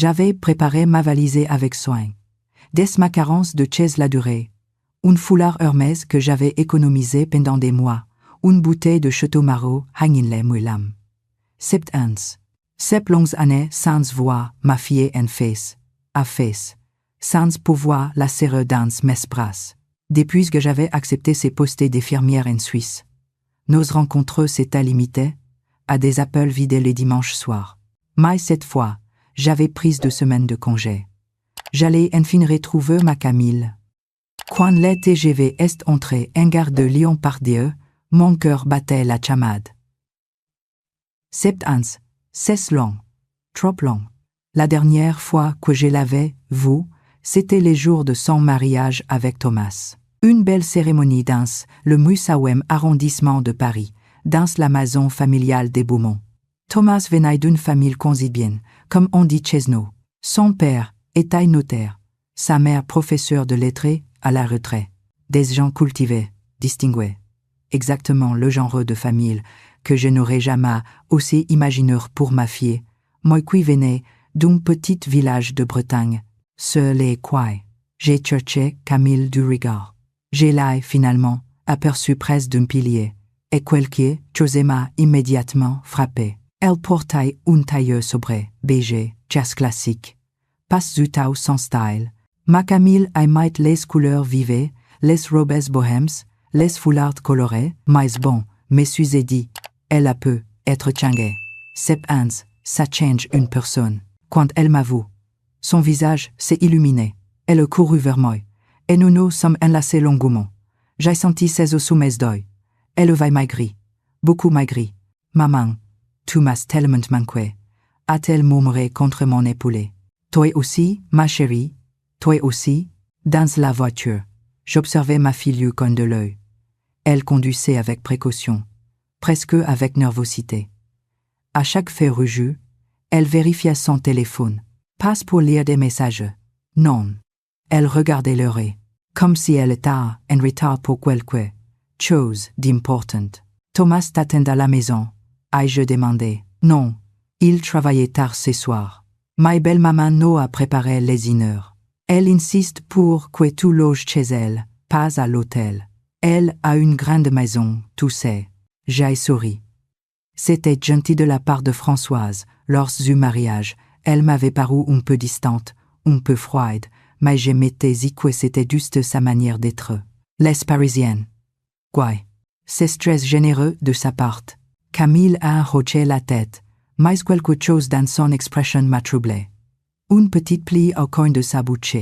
J'avais préparé ma valise avec soin. Des macarons de chaise la durée. Un foulard Hermès que j'avais économisé pendant des mois. Une bouteille de Château Marot, hanginle mulam. Sept ans. Sept longues années sans voir ma fille en face, à face, sans pouvoir la serrer dans mes bras. Depuis que j'avais accepté ces postes d'infirmière en Suisse, nos rencontres s'étaient limitées à des appels vidés les dimanches soirs. Mais cette fois, j'avais pris 2 semaines de congé. J'allais enfin retrouver ma Camille. Quand le TGV est entré en gare de Lyon-Pardieu, mon cœur battait la chamade. 7 ans, c'est long, trop long. La dernière fois que je l'avais vu, c'était les jours de son mariage avec Thomas. Une belle cérémonie dans le Musawem arrondissement de Paris, dans la maison familiale des Beaumont. Thomas venait d'une famille consanguine, comme on dit chez nous. Son père était notaire, sa mère professeure de lettres à la retraite. Des gens cultivés, distingués. Exactement le genre de famille que je n'aurais jamais aussi imaginé pour ma fille, moi qui venais d'un petit village de Bretagne, seul et quiet. J'ai cherché Camille du regard. J'ai là finalement aperçu près d'un pilier, et quelque chose m'a immédiatement frappé. Elle portait une tailleuse sobre, beige, jazz classique. Pas du tout sans style. Ma Camille aimait les couleurs vives, les robes bohèmes, les foulards colorés, mais bon, me suis dit, elle a peut être changée. 7 ans, ça change une personne. Quand elle m'a vu, son visage s'est illuminé. Elle a couru vers moi, et nous nous sommes enlacés longuement. J'ai senti ses os sous mes doigts. Elle avait maigri, beaucoup maigri. Maman, tu m'as tellement manqué, a-t-elle murmuré contre mon épaule. Toi aussi, ma chérie, toi aussi, dans la voiture. J'observais ma fille du coin de l'œil. Elle conduisait avec précaution, presque avec nervosité. À chaque fait rouge, elle vérifiait son téléphone. Pas pour lire des messages. Non. Elle regardait l'heure, comme si elle était en retard pour quelque chose d'important. Thomas t'attendait à la maison. Ai-je demandé? Non. Il travaillait tard ce soir. Ma belle maman nous a préparé les dîners. Elle insiste pour que tu loges chez elle, pas à l'hôtel. Elle a une grande maison, tu sais. J'ai souri. C'était gentil de la part de Françoise. Lors du mariage, elle m'avait paru un peu distante, un peu froide, mais je m'étais dit que c'était juste sa manière d'être. Les Parisiennes. Quoi? C'est très généreux de sa part. Camille a hoché la tête, mais quelque chose dans son expression m'a troublé. Une petite plie au coin de sa bouche.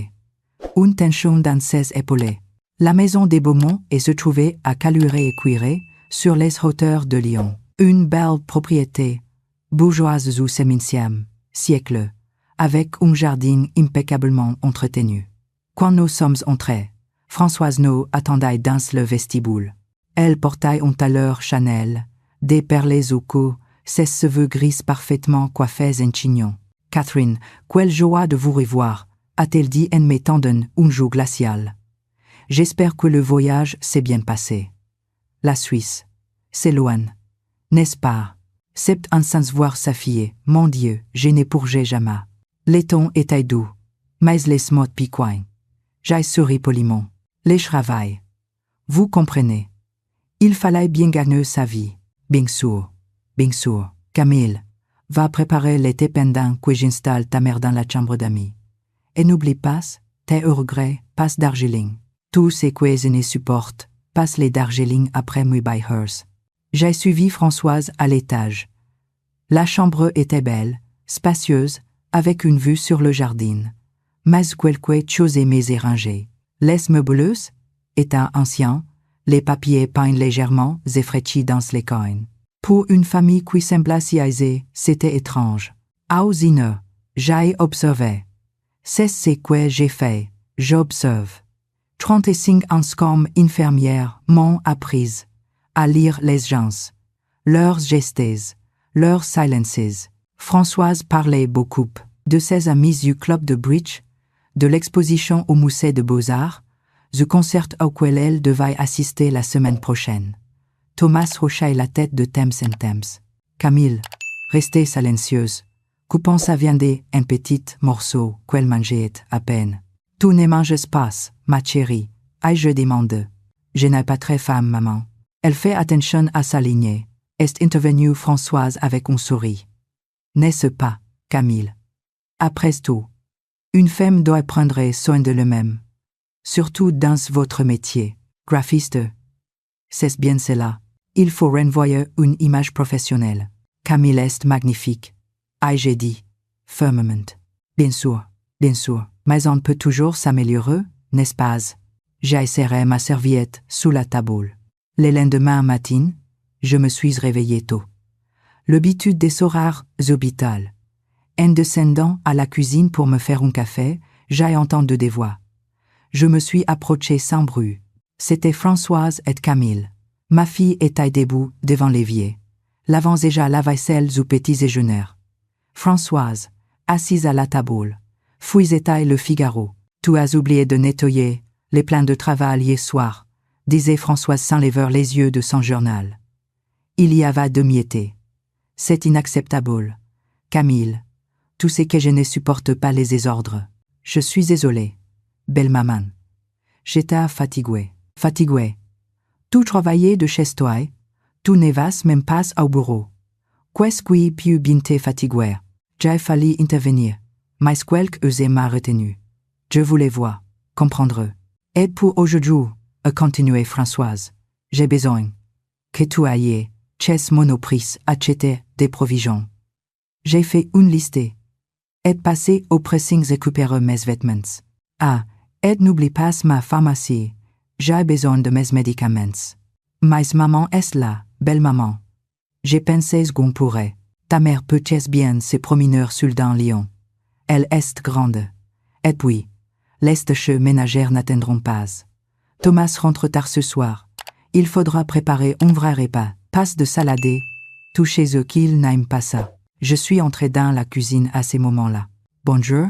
Une tension dans ses épaules. La maison des Beaumont se trouvait à Caluret-et-Cuiret, sur les hauteurs de Lyon. Une belle propriété, bourgeoise ou 16e siècle, avec un jardin impeccablement entretenu. Quand nous sommes entrés, Françoise nous attendait dans le vestibule. Elle portait un tailleur Chanel, des perles au cou, ses cheveux gris parfaitement coiffés en chignon. « Catherine, quelle joie de vous revoir !» a-t-elle dit en me tendant un jour glacial. « J'espère que le voyage s'est bien passé. La Suisse, c'est loin, n'est-ce pas? 7 ans sans voir sa fille, mon Dieu, je n'ai pourgé jamais. » Les tons étaient doux, mais les mots piquants. J'ai souri poliment. Les travail. Vous comprenez. Il fallait bien gagner sa vie. Bien sûr. Camille, va préparer l'été pendant que j'installe ta mère dans la chambre d'amis. Et n'oublie pas, tes regrets, passe Darjeeling. Tous ces que je ne supporte, passe les Darjeeling après moi by hers. J'ai suivi Françoise à l'étage. La chambre était belle, spacieuse, avec une vue sur le jardin. Mais quelque chose aimait rangé. Les meubles étaient anciens, les papiers peints légèrement effraîchis dans les coins. Pour une famille qui semblait si aisée, c'était étrange. Au dîner, j'ai observé. C'est ce que j'ai fait, j'observe. 35 ans comme infirmière m'ont appris à lire les gens, leurs gestes, leurs silences. Françoise parlait beaucoup de ses amis du club de bridge, de l'exposition au musée de Beaux-Arts, du concert auquel elle devait assister la semaine prochaine. Thomas hochait la tête de temps en temps. Camille, restez silencieuse. coupant sa viande en petits morceaux qu'elle mangeait à peine. Tout ne manges pas, ma chérie, ai-je demandé. Je n'ai pas très faim, maman. Elle fait attention à sa lignée. Est intervenue Françoise avec un sourire. N'est-ce pas, Camille? Après tout, une femme doit prendre soin de elle-même. Surtout dans votre métier, graphiste. C'est bien cela. Il faut renvoyer une image professionnelle. Camille est magnifique. Ai-je dit, fermement. Bien sûr, mais on peut toujours s'améliorer, n'est-ce pas? J'ai serré ma serviette sous la table. Le lendemain matin, je me suis réveillé tôt. L'habitude des horaires hôpitaux. En descendant à la cuisine pour me faire un café, j'ai entendu des voix. Je me suis approché sans bruit. C'était Françoise et Camille. Ma fille était debout devant l'évier, lavant déjà la vaisselle au petit déjeuner. Françoise, assise à la table, fouillait le Figaro. Tu as oublié de nettoyer les plans de travail hier soir, disait Françoise sans lever les yeux de son journal. Il y avait demi-été. C'est inacceptable. Camille, tu sais que je ne supporte pas les désordres. Je suis désolée, belle maman. J'étais fatiguée. Tu travaillais de chez toi, tu ne vas même pas au bureau. Qu'est-ce qui peut bien te fatiguer? J'ai fallu intervenir, mais quelques m'a retenu. Je voulais voir, comprendre. Et pour aujourd'hui, a continué Françoise, j'ai besoin que tu ailles chez Monoprix acheter des provisions. J'ai fait une liste. Et passé au pressing récupérer mes vêtements. Ah, et n'oublie pas ma pharmacie. J'ai besoin de mes médicaments. Mais maman est là, belle maman. J'ai pensé qu'on pourrait. Ta mère peut-être bien se promener seule dans Lyon. Elle est grande. Et puis, les tâches ménagères n'atteindront pas. Thomas rentre tard ce soir. Il faudra préparer un vrai repas. Passe de salade. Tout chez eux qu'ils n'aiment pas ça. Je suis entré dans la cuisine à ces moments-là. Bonjour.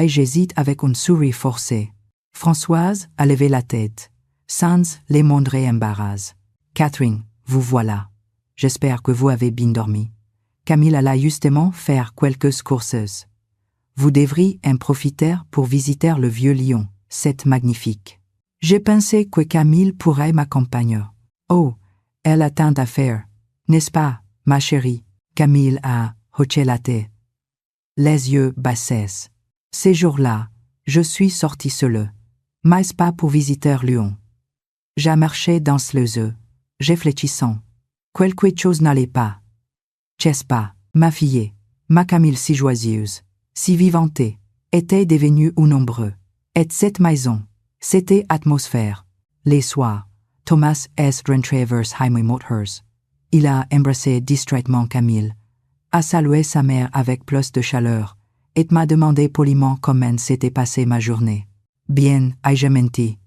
J'hésite avec un sourire forcé. Françoise a levé la tête, sans les moindres embarras. Catherine, vous voilà. J'espère que vous avez bien dormi. Camille alla justement faire quelques courses. Vous devriez en profiter pour visiter le vieux Lyon, c'est magnifique. J'ai pensé que Camille pourrait m'accompagner. Oh, elle a tant à faire, n'est-ce pas, ma chérie? Camille a hoché la tête. Les yeux baissés. Ces jours-là, je suis sortie seule, mais pas pour visiter Lyon. J'ai marché dans les œufs, réfléchissant. Quelque chose n'allait pas. N'est-ce pas, ma fille, ma Camille si joyeuse, si vivante, était devenue un nombreux. Et cette maison, c'était atmosphère. Les soirs, Thomas est rentré vers Heimweh-Mothers. Il a embrassé distraitement Camille, a salué sa mère avec plus de chaleur, et m'a demandé poliment comment s'était passée ma journée. Bien, ai-je menti.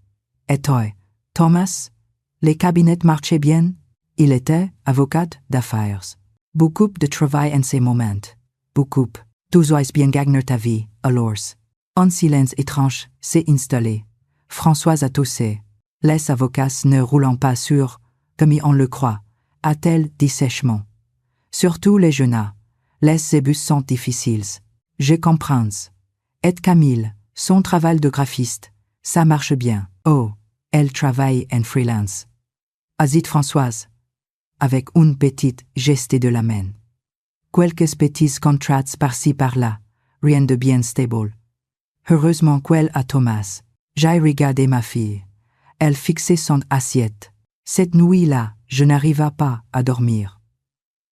Et toi, Thomas, les cabinets marchaient bien? Il était avocat d'affaires. Beaucoup de travail en ces moments. Beaucoup. Tu dois bien gagner ta vie, alors. Un silence étrange s'est installé. Françoise a toussé. Les avocats ne roulant pas sur, comme on le croit, a-t-elle dit sèchement. Surtout les jeunes. Les ébus sont difficiles. Je comprends. Et Camille, son travail de graphiste, ça marche bien. Oh, elle travaille en freelance. Azit Françoise, avec une petite geste de la main. Quelques petits contrats par-ci par-là, rien de bien stable. Heureusement qu'elle a Thomas. J'ai regardé ma fille. Elle fixait son assiette. Cette nuit-là, je n'arrivais pas à dormir.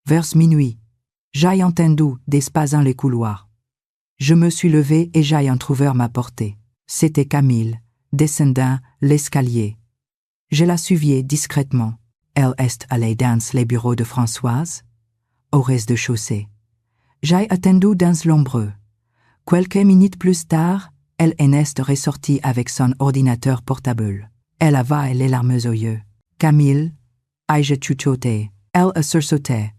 Vers minuit, j'ai entendu des pas dans les couloirs. Je me suis levé et j'ai entrouvert ma portée. C'était Camille, descendant l'escalier. Je la suivais discrètement. Elle est allée dans les bureaux de Françoise, au rez-de-chaussée. J'ai attendu dans l'ombreux. Quelques minutes plus tard, elle est ressortie avec son ordinateur portable. Elle avait les larmes aux yeux. Camille, ai-je chuchoté. Elle a sursauté,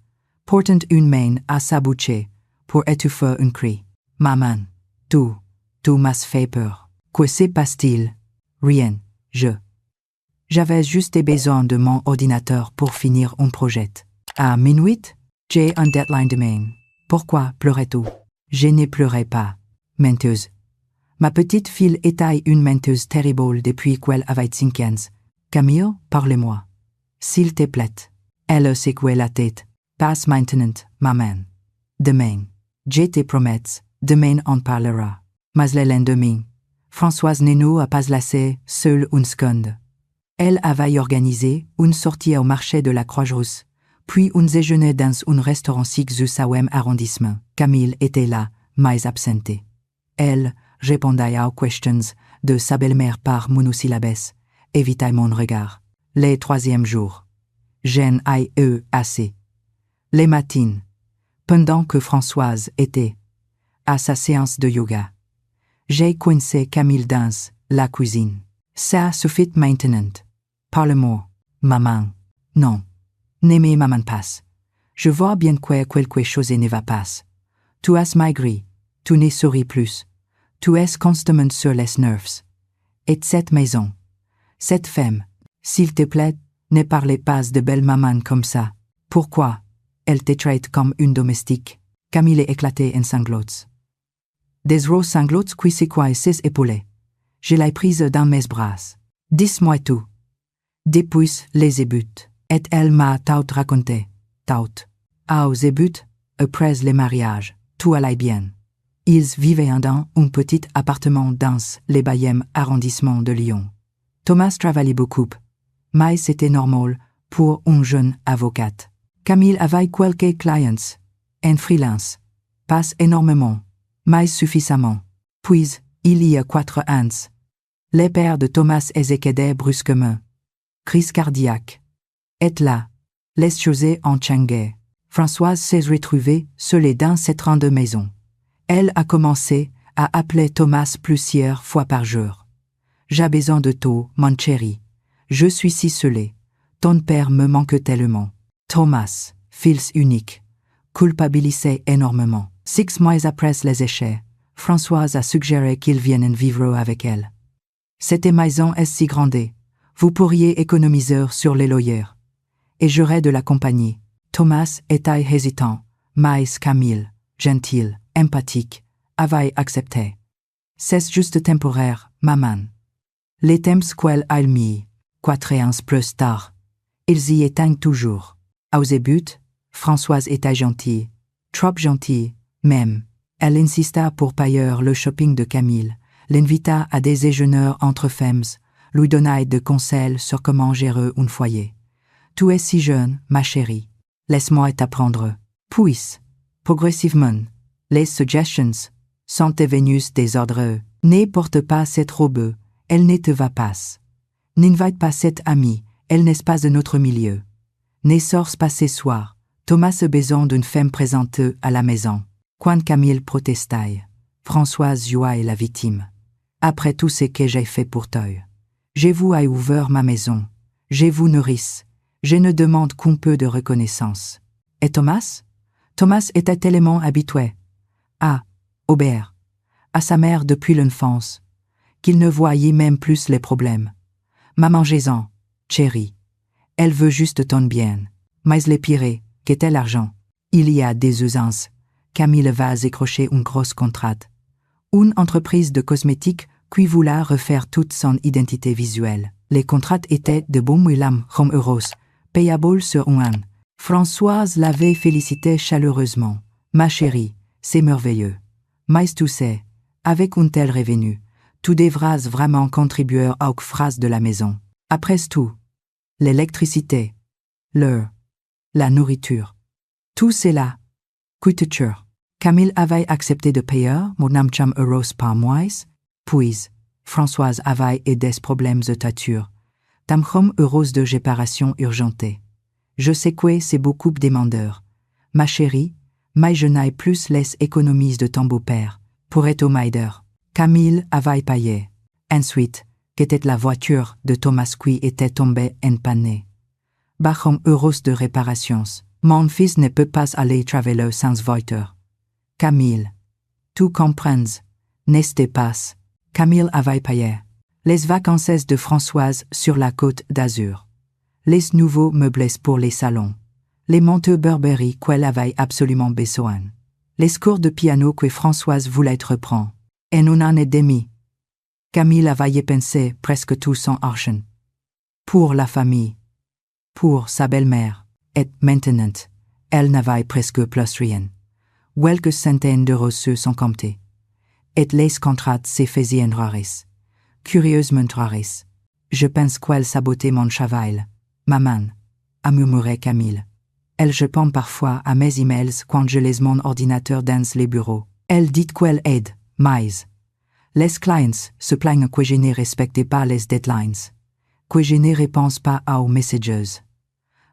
portant une main à sa bouche pour étouffer un cri. Maman, tu m'as fait peur. Que se passe-t-il? Rien, J'avais juste besoin de mon ordinateur pour finir un projet. À minuit, j'ai un deadline demain. Pourquoi pleurais-tu? Je ne pleurais pas. Menteuse. Ma petite fille était une menteuse terrible depuis qu'elle avait 5 ans. Camille, parlez-moi. S'il te plaît. Elle secouait la tête. Pas maintenant, maman. Demain. Je te promets, demain on parlera. Mais le lendemain, Françoise ne nous a pas laissé seule une seconde. Elle avait organisé une sortie au marché de la Croix-Rousse, puis un déjeuner dans un restaurant chic du 5e arrondissement. Camille était là, mais absente. Elle répondait aux questions de sa belle-mère par monosyllabes, évitait mon regard. Les 3e jours. J'en ai eu assez. Les matins, pendant que Françoise était à sa séance de yoga, j'ai coincé Camille dans la cuisine. Ça suffit maintenant. Parle-moi, maman. Non. N'aimez maman pas. Je vois bien que quelque chose ne va pas. Tu as maigri. Tu ne souris plus. Tu es constamment sur les nerfs. Et cette maison. Cette femme. S'il te plaît, ne parlez pas de belle maman comme ça. Pourquoi? Elle te traite comme une domestique. Camille est éclatée en sanglots. Des gros sanglots qui secouaient ses épaules. Je l'ai prise dans mes bras. Dis-moi tout. Depuis les débuts. Et elle m'a tout raconté. Tout. Aux débuts, après le mariage, tout allait bien. Ils vivaient dans un petit appartement dans le 20e arrondissement de Lyon. Thomas travaillait beaucoup, mais c'était normal pour un jeune avocat. Camille avait quelques clients, en freelance, pas énormément, mais suffisamment. Puis, il y a 4 ans, le père de Thomas est décédé brusquement. Crise cardiaque. Et là, les choses ont changé. Françoise s'est retrouvée seule dans cette grande maison. Elle a commencé à appeler Thomas plusieurs fois par jour. J'ai besoin de toi, mon chéri. Je suis si seule. Ton père me manque tellement. Thomas, fils unique, culpabilisait énormément. 6 mois après les échecs, Françoise a suggéré qu'il vienne vivre avec elle. Cette maison est si grande, vous pourriez économiser sur les loyers. Et j'aurais de la compagnie. Thomas était hésitant, mais Camille, gentil, empathique, avait accepté. C'est juste temporaire, maman. Les temps qu'elle a mis, 4 ans plus tard, ils y étaient toujours. Au début, Françoise était gentille, trop gentille, même. Elle insista pour payer le shopping de Camille, l'invita à des déjeuners entre femmes, lui donna des conseils sur comment gérer un foyer. Tu es si jeune, ma chérie. Laisse-moi t'apprendre. Puis, progressivement, les suggestions sont devenues des ordres. Ne porte pas cette robe, elle ne te va pas. N'invite pas cette amie, elle n'est pas de notre milieu. Ne sors pas ce soir. Thomas a besoin d'une femme présente à la maison. Quand Camille protestait, Françoise jouait la victime. Après tout ce que j'ai fait pour toi, je vous ai ouvert ma maison, je vous nourris, je ne demande qu'un peu de reconnaissance. Et Thomas? Thomas était tellement habitué à obéir à sa mère depuis l'enfance, qu'il ne voyait même plus les problèmes. Mangez-en, chérie. Elle veut juste ton bien. Mais le pire, qu'était l'argent. Il y a des usances. Camille va décrocher un gros contrat. Une entreprise de cosmétiques qui voulait refaire toute son identité visuelle. Les contrats étaient de bons mouillam comme euros, payables sur un an. Françoise l'avait félicité chaleureusement. Ma chérie, c'est merveilleux. Mais tu sais, avec un tel revenu, tu devras vraiment contribuer aux phrases de la maison. Après tout, l'électricité, l'eau, la nourriture, tout cela coûte cher. Camille avait accepté de payer mon euros par mois, puis Françoise avait des problèmes de voiture, euros de réparation urgente. Je sais que c'est beaucoup demandeur. Ma chérie, mais je n'ai plus les économies de ton beau-père, pour être m'aider. Camille avait payé. Ensuite, qu'était la voiture de Thomas qui était tombée en panne. Bachom euros de réparations. Mon fils ne peut pas aller travailler sans voiture. Camille. Tu comprends, n'est-ce pas? Camille avait payé. Les vacances de Françoise sur la côte d'Azur. Les nouveaux meubles pour les salons. Les manteaux Burberry qu'elle avait absolument besoin. Les cours de piano que Françoise voulait reprendre. En un an et demi. Camille avait pensé presque tout son argent. Pour la famille. Pour sa belle-mère. Et maintenant, elle n'avait presque plus rien. Quelques centaines d'euros sur son compte. Et les contrats se faisaient rares. Curieusement rares. Je pense qu'elle sabotait mon travail. Maman, a murmuré Camille. Elle répond parfois à mes emails quand je laisse mon ordinateur dans les bureaux. Elle dit qu'elle aide, mais les clients se plaignent que je ne respecte pas les deadlines, que je ne réponds pas aux messages.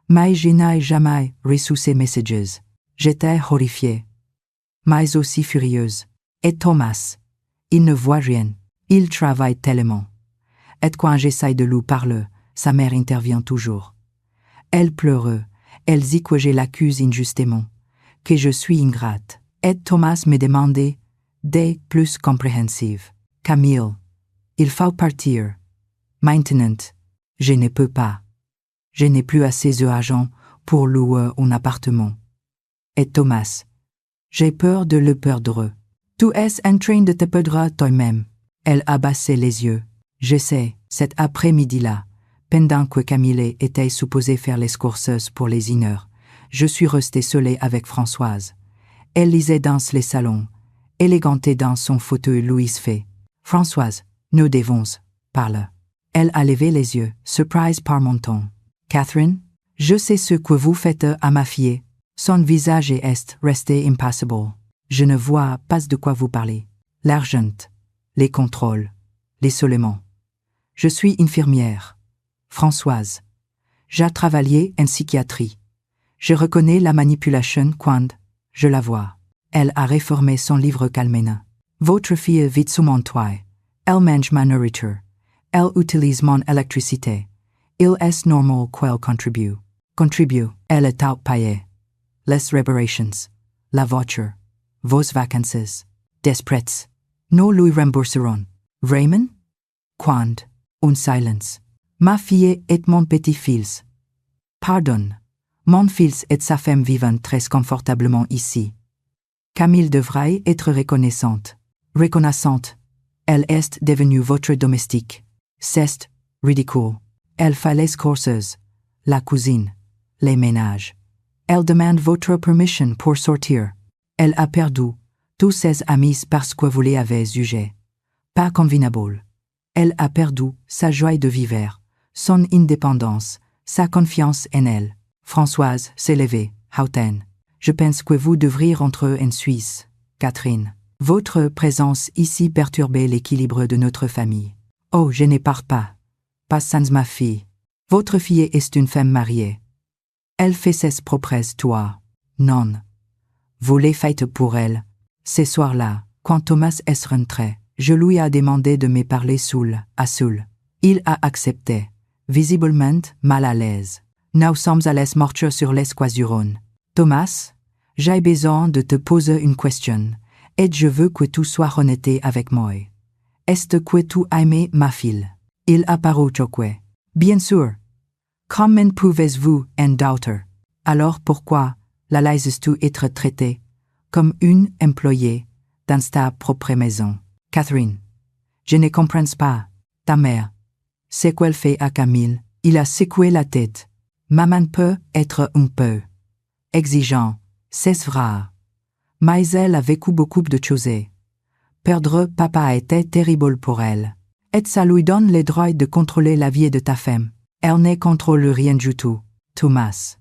Mais je n'ai jamais reçu ces messages. J'étais horrifiée, mais aussi furieuse. Et Thomas, il ne voit rien. Il travaille tellement. Et quand j'essaye de lui parler, sa mère intervient toujours. Elle pleure. Elle dit que je l'accuse injustement, que je suis ingrate. Et Thomas me demandait des plus compréhensives. Camille, il faut partir. Maintenant, je ne peux pas. Je n'ai plus assez d'argent pour louer un appartement. Et Thomas, j'ai peur de le perdre. Tu es en train de te perdre toi-même. Elle abaissait les yeux. Je sais, cet après-midi-là, pendant que Camille était supposée faire les courses pour les dîners, je suis restée seule avec Françoise. Elle lisait dans les salons, élégantée dans son fauteuil Louise fait. Françoise, nous devons parler. Elle a levé les yeux, surprise par mon ton. Catherine, je sais ce que vous faites à ma fille. Son visage est resté impassible. Je ne vois pas de quoi vous parlez. L'argent, les contrôles, l'isolement. Je suis infirmière. Françoise. J'ai travaillé en psychiatrie. Je reconnais la manipulation quand je la vois. Elle a réformé son livre calmement. Votre fille vit sous mon toit. Elle mange ma nourriture. Elle utilise mon électricité. Il est normal qu'elle contribue. Elle est outpayée. Les réparations. La voiture. Vos vacances. Des prêts. Nous lui rembourserons. Raymond? Quand? Un silence. Ma fille et mon petit-fils. Pardon. Mon fils et sa femme vivent très confortablement ici. Camille devrait être reconnaissante. Elle est devenue votre domestique. C'est ridicule. Elle fait les courses, la cuisine, les ménages. Elle demande votre permission pour sortir. Elle a perdu tous ses amis parce que vous les avez jugés. Pas convenable. Elle a perdu sa joie de vivre, son indépendance, sa confiance en elle. Françoise s'est levée, hautaine. Je pense que vous devriez rentrer en Suisse, Catherine. Votre présence ici perturbe l'équilibre de notre famille. Oh, je ne pars pas. Pas sans ma fille. Votre fille est une femme mariée. Elle fait ses propres toits. Non. Vous les faites pour elle. Ce soir-là, quand Thomas est rentré, je lui ai demandé de me parler seul, à seul. Il a accepté, visiblement mal à l'aise. Nous sommes allés marcher sur les Croisironnes. Thomas, j'ai besoin de te poser une question, et je veux que tu sois honnête avec moi. Est-ce que tu aimes ma fille? Il a paru choqué. Bien sûr. Comment pouvez-vous en douter? Alors pourquoi la laisses-tu être traitée comme une employée dans ta propre maison? Catherine, je ne comprends pas. Ta mère, c'est qu'elle fait à Camille. Il a secoué la tête. Maman peut être un peu exigeant, c'est vrai. Mais elle a vécu beaucoup de choses. Perdre papa a été terrible pour elle. Et ça lui donne le droit de contrôler la vie de ta femme. Elle ne contrôle rien du tout. Thomas,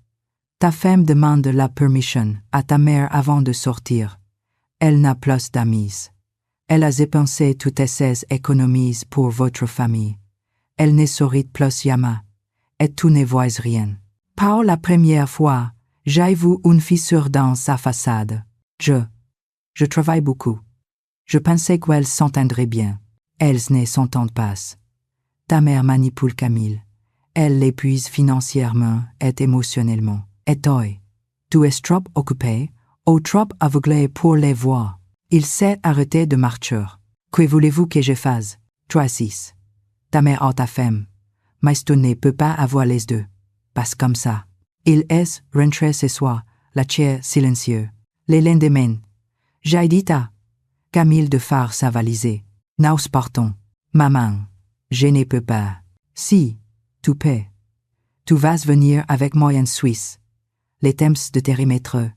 ta femme demande la permission à ta mère avant de sortir. Elle n'a plus d'amis. Elle a dépensé toutes ses économies pour votre famille. Elle ne sourit plus jamais. Et tu ne vois rien. Par la première fois, j'ai vu une fissure dans sa façade. Je travaille beaucoup. Je pensais qu'elle s'entendrait bien. Elles ne s'entendent pas. Ta mère manipule Camille. Elle l'épuise financièrement et émotionnellement. Et toi, tu es trop occupé ou trop aveuglé pour les voir. Il s'est arrêté de marcher. Que voulez-vous que je fasse? 3-6. Ta mère a ta femme. Mais tu ne peux pas avoir les deux. Pas comme ça. Il est rentré ce soir, la chair silencieux. Le lendemain, J'ai dit à Camille de faire sa valise. Nous partons. Maman, je ne peux pas. Si, tu peux. Tu vas venir avec moi en Suisse. Les thèmes de périmètre,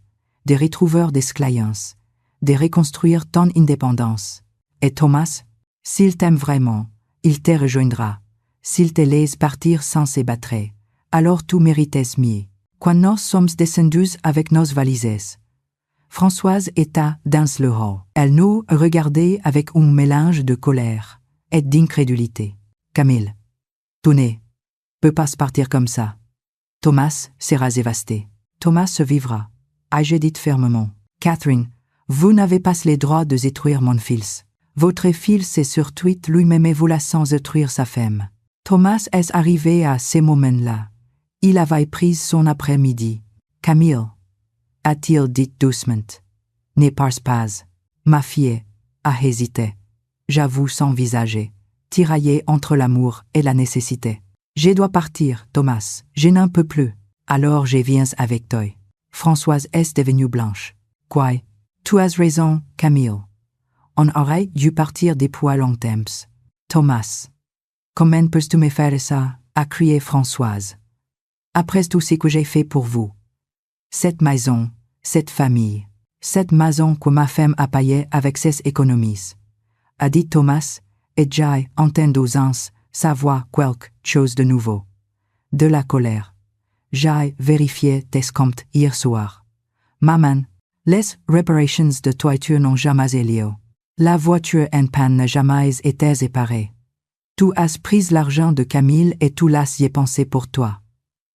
des retrouveurs d'esclaillance, de reconstruire ton indépendance. Et Thomas, s'il t'aime vraiment, il te rejoindra. S'il te laisse partir sans se battre, alors tu mérites mieux. Quand nous sommes descendus avec nos valises, Françoise était dans le hall. Elle nous regardait avec un mélange de colère et d'incrédulité. Camille, tu ne peux pas partir comme ça. Thomas sera dévasté. Thomas se vivra. Ai-je dit fermement. Catherine, vous n'avez pas le droit de détruire mon fils. Votre fils est surtout lui-même et vous la sans détruire sa femme. Thomas est arrivé à ces moments-là. Il avait pris son après-midi. Camille, a-t-il dit doucement. Ne pars pas. Ma fille a hésité. J'avoue son visage, tiraillé entre l'amour et la nécessité. Je dois partir, Thomas. Je n'en peux plus. Alors je viens avec toi. Françoise est devenue blanche. Quoi? Tu as raison, Camille. On aurait dû partir depuis longtemps. Thomas. Comment peux-tu me faire ça? A crié Françoise. Après tout ce que j'ai fait pour vous. Cette maison, cette famille, cette maison que ma femme a payée avec ses économies. A dit Thomas, et j'ai entendu sa voix quelque chose de nouveau. De la colère. J'ai vérifié tes comptes hier soir. Maman, les réparations de toiture n'ont jamais eu lieu. La voiture en panne n'a jamais été réparée. Tu as pris l'argent de Camille et tu l'as y pensé pour toi.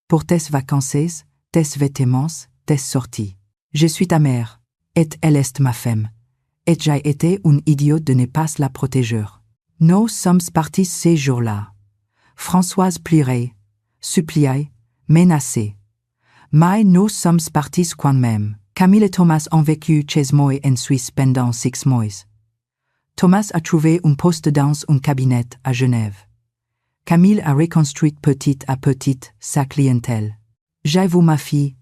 Pour tes vacances, tes vêtements, tes sorties. Je suis ta mère, et elle est ma femme. Et j'ai été une idiote de ne pas la protéger. Nous sommes partis ces jours-là. Françoise pleurait, suppliait, menaçait. Mais nous sommes partis quand même. Camille et Thomas ont vécu chez moi en Suisse pendant 6 mois. Thomas a trouvé un poste dans un cabinet à Genève. Camille a reconstruit petit à petit sa clientèle. J'ai vu ma fille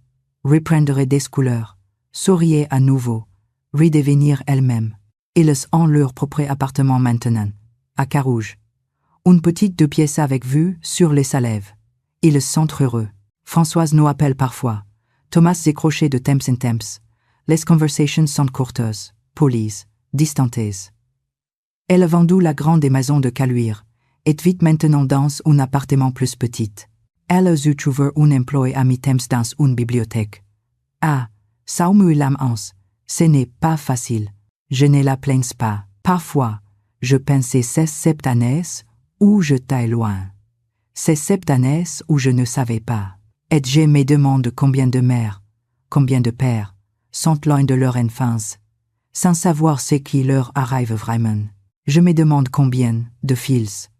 reprendre des couleurs, sourire à nouveau, redevenir elle-même. Ils ont leur propre appartement maintenant, à Carouge. Une petite 2 pièces avec vue sur les Salèves. Ils sont heureux. Françoise nous appelle parfois. Thomas décroché de temps en temps. Les conversations sont courtes, polies, distantes. Elle a vendu la grande maison de Caluire, et vit maintenant dans un appartement plus petit. Elle a dû trouver un emploi à mi-temps dans une bibliothèque. Ah, ça me l'amance, ce n'est pas facile. Je ne la plains pas. Parfois, je pensais ces 7 années où j'étais loin. Ces 7 années où je ne savais pas. Et je me demande combien de mères, combien de pères, sont loin de leur enfance, sans savoir ce qui leur arrive vraiment. Je me demande combien de fils,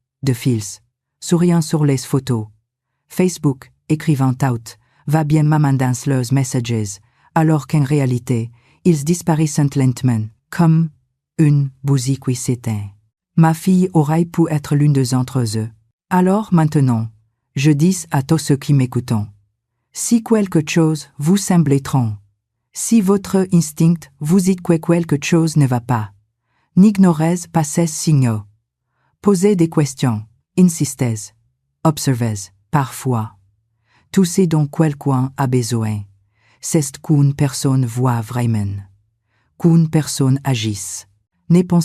souriant sur les photos, Facebook, écrivant out, va bien maman dans leurs messages, alors qu'en réalité, ils disparaissent lentement, comme une bougie qui s'éteint. Ma fille aurait pu être l'une d'entre eux. Alors maintenant, je dis à tous ceux qui m'écoutent, si quelque chose vous semble étrange, si votre instinct vous dit que quelque chose ne va pas, n'ignorez pas ces signaux. Posez des questions, insistez, observez, parfois. Tout ce dont quelqu'un a besoin, c'est qu'une personne voit vraiment, qu'une personne agisse. Ne pensez